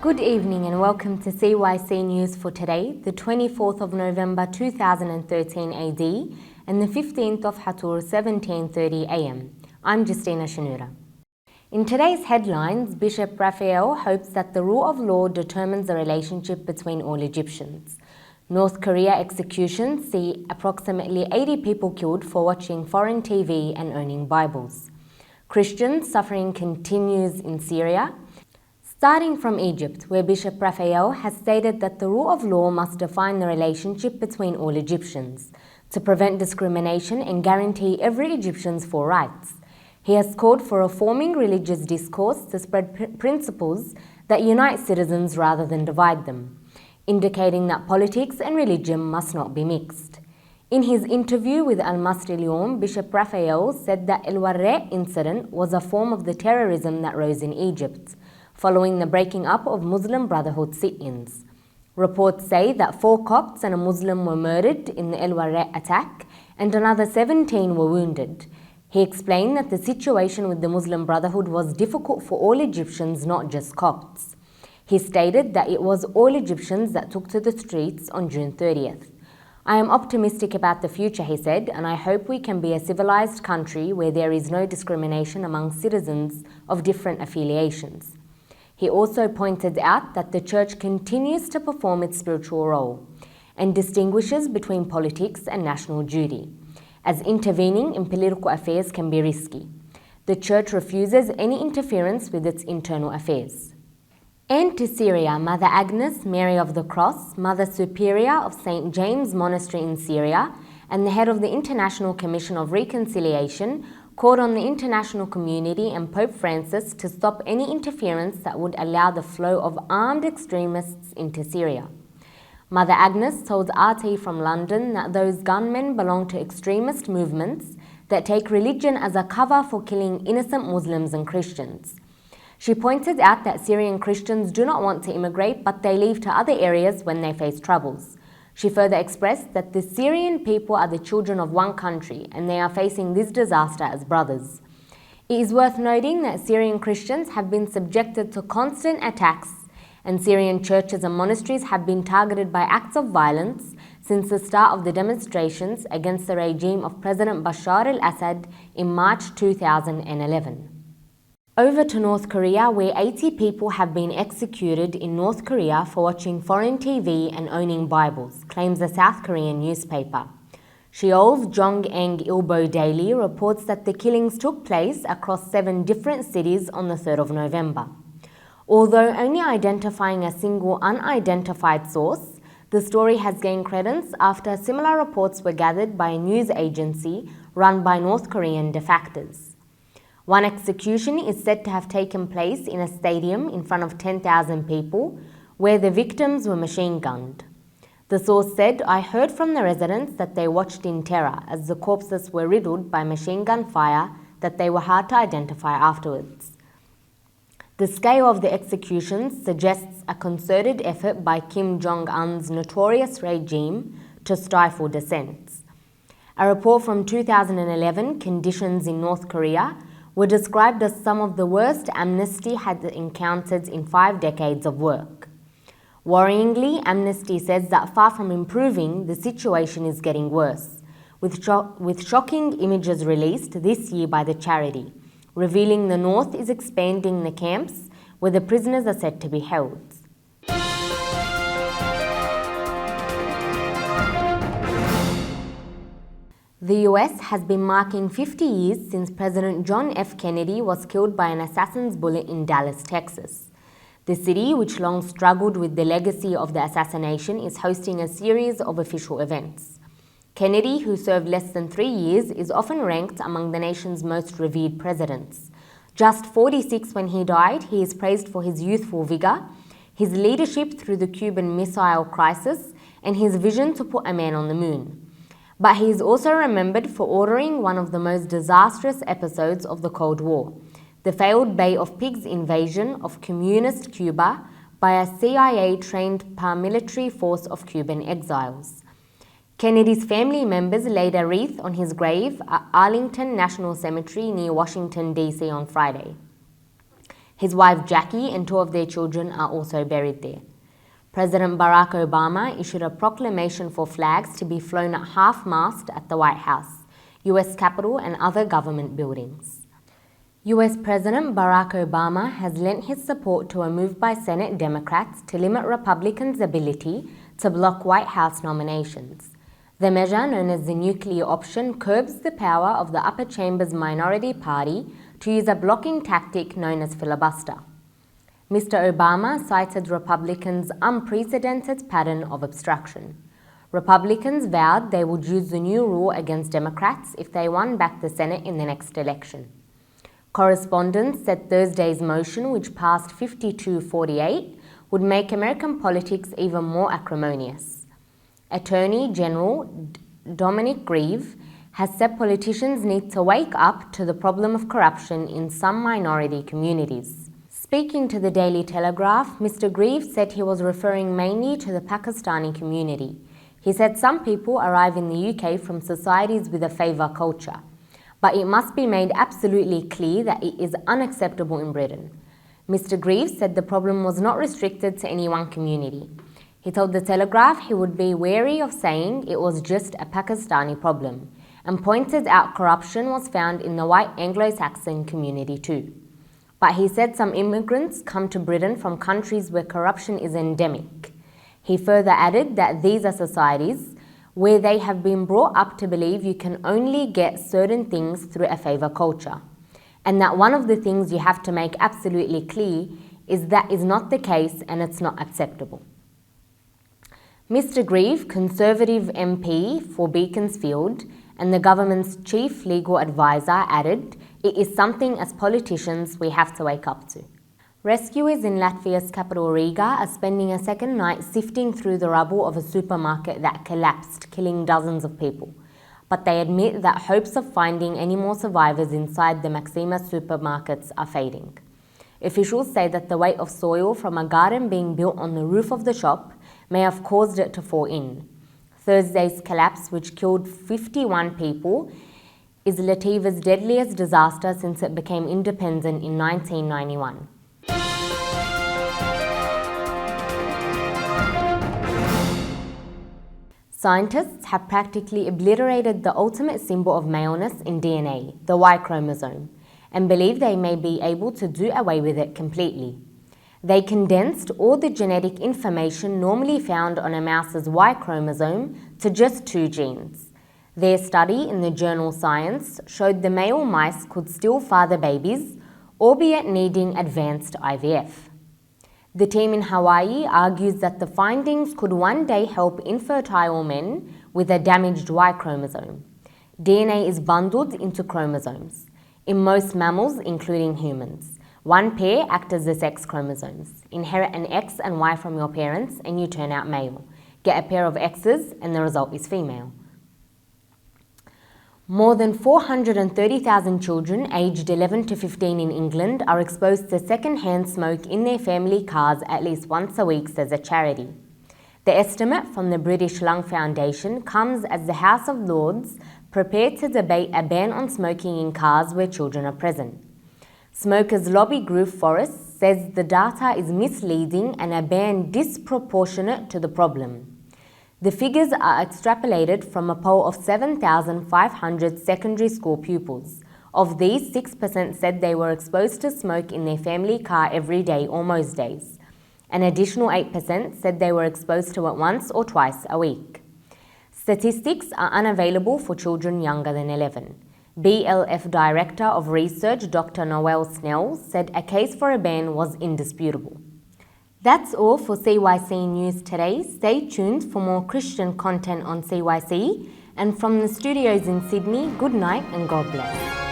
Good evening and welcome to CYC News for today, the 24th of November 2013 AD and the 15th of Hatur 1730 AM. I'm Justina Shanura. In today's headlines, Bishop Rafael hopes that the rule of law determines the relationship between all Egyptians. North Korea executions see approximately 80 people killed for watching foreign TV and owning Bibles. Christian suffering continues in Syria. Starting from Egypt, where Bishop Rafael has stated that the rule of law must define the relationship between all Egyptians to prevent discrimination and guarantee every Egyptian's full rights. He has called for reforming religious discourse to spread principles that unite citizens rather than divide them, indicating that politics and religion must not be mixed. In his interview with Al Masri Al-Yawm, Bishop Rafael said that El Warre incident was a form of the terrorism that rose in Egypt, following the breaking up of Muslim Brotherhood sit-ins. Reports say that 4 Copts and a Muslim were murdered in the El Warre attack and another 17 were wounded. He explained that the situation with the Muslim Brotherhood was difficult for all Egyptians, not just Copts. He stated that it was all Egyptians that took to the streets on June 30th. I am optimistic about the future, he said, and I hope we can be a civilized country where there is no discrimination among citizens of different affiliations. He also pointed out that the Church continues to perform its spiritual role and distinguishes between politics and national duty, as intervening in political affairs can be risky. The Church refuses any interference with its internal affairs. And to Syria, Mother Agnes, Mary of the Cross, Mother Superior of St. James Monastery in Syria, and the head of the International Commission of Reconciliation called on the international community and Pope Francis to stop any interference that would allow the flow of armed extremists into Syria. Mother Agnes told RT from London that those gunmen belong to extremist movements that take religion as a cover for killing innocent Muslims and Christians. She pointed out that Syrian Christians do not want to immigrate, but they leave to other areas when they face troubles. She further expressed that the Syrian people are the children of one country and they are facing this disaster as brothers. It is worth noting that Syrian Christians have been subjected to constant attacks and Syrian churches and monasteries have been targeted by acts of violence since the start of the demonstrations against the regime of President Bashar al-Assad in March 2011. Over to North Korea, where 80 people have been executed in North Korea for watching foreign TV and owning Bibles, claims a South Korean newspaper. Seoul's Jongang Ilbo Daily reports that the killings took place across 7 different cities on the 3rd of November. Although only identifying a single unidentified source, the story has gained credence after similar reports were gathered by a news agency run by North Korean defectors. One execution is said to have taken place in a stadium in front of 10,000 people, where the victims were machine-gunned. The source said, "I heard from the residents that they watched in terror as the corpses were riddled by machine gun fire that they were hard to identify afterwards." The scale of the executions suggests a concerted effort by Kim Jong-un's notorious regime to stifle dissents. A report from 2011, Conditions in North Korea, were described as some of the worst Amnesty had encountered in 5 decades of work. Worryingly, Amnesty says that far from improving, the situation is getting worse, with shocking images released this year by the charity, revealing the North is expanding the camps where the prisoners are said to be held. The US has been marking 50 years since President John F. Kennedy was killed by an assassin's bullet in Dallas, Texas. The city, which long struggled with the legacy of the assassination, is hosting a series of official events. Kennedy, who served less than 3 years, is often ranked among the nation's most revered presidents. Just 46 when he died, he is praised for his youthful vigor, his leadership through the Cuban Missile Crisis, and his vision to put a man on the moon. But he is also remembered for ordering one of the most disastrous episodes of the Cold War, the failed Bay of Pigs invasion of communist Cuba by a CIA-trained paramilitary force of Cuban exiles. Kennedy's family members laid a wreath on his grave at Arlington National Cemetery near Washington, D.C. on Friday. His wife Jackie and 2 of their children are also buried there. President Barack Obama issued a proclamation for flags to be flown at half-mast at the White House, US Capitol and other government buildings. US President Barack Obama has lent his support to a move by Senate Democrats to limit Republicans' ability to block White House nominations. The measure, known as the nuclear option, curbs the power of the upper chamber's minority party to use a blocking tactic known as filibuster. Mr. Obama cited Republicans' unprecedented pattern of obstruction. Republicans vowed they would use the new rule against Democrats if they won back the Senate in the next election. Correspondents said Thursday's motion, which passed 52-48, would make American politics even more acrimonious. Attorney General Dominic Grieve has said politicians need to wake up to the problem of corruption in some minority communities. Speaking to the Daily Telegraph, Mr. Grieve said he was referring mainly to the Pakistani community. He said some people arrive in the UK from societies with a favour culture, but it must be made absolutely clear that it is unacceptable in Britain. Mr. Grieve said the problem was not restricted to any one community. He told the Telegraph he would be wary of saying it was just a Pakistani problem, and pointed out corruption was found in the white Anglo-Saxon community too. But he said some immigrants come to Britain from countries where corruption is endemic. He further added that these are societies where they have been brought up to believe you can only get certain things through a favour culture, and that one of the things you have to make absolutely clear is that is not the case and it's not acceptable. Mr. Grieve, Conservative MP for Beaconsfield and the government's chief legal advisor, added, "It is something as politicians we have to wake up to." Rescuers in Latvia's capital Riga are spending a second night sifting through the rubble of a supermarket that collapsed, killing dozens of people. But they admit that hopes of finding any more survivors inside the Maxima supermarkets are fading. Officials say that the weight of soil from a garden being built on the roof of the shop may have caused it to fall in. Thursday's collapse, which killed 51 people, is Latvia's deadliest disaster since it became independent in 1991. Scientists have practically obliterated the ultimate symbol of maleness in DNA, the Y chromosome, and believe they may be able to do away with it completely. They condensed all the genetic information normally found on a mouse's Y chromosome to just 2 genes. Their study in the journal Science showed the male mice could still father babies, albeit needing advanced IVF. The team in Hawaii argues that the findings could one day help infertile men with a damaged Y chromosome. DNA is bundled into chromosomes. In most mammals, including humans, one pair act as the sex chromosomes. Inherit an X and Y from your parents and you turn out male. Get a pair of X's and the result is female. More than 430,000 children aged 11 to 15 in England are exposed to second-hand smoke in their family cars at least once a week, says a charity. The estimate from the British Lung Foundation comes as the House of Lords prepare to debate a ban on smoking in cars where children are present. Smokers lobby group Forest says the data is misleading and a ban disproportionate to the problem. The figures are extrapolated from a poll of 7,500 secondary school pupils. Of these, 6% said they were exposed to smoke in their family car every day or most days. An additional 8% said they were exposed to it once or twice a week. Statistics are unavailable for children younger than 11. BLF Director of Research Dr. Noel Snell said a case for a ban was indisputable. That's all for CYC News today. Stay tuned for more Christian content on CYC. And from the studios in Sydney, good night and God bless.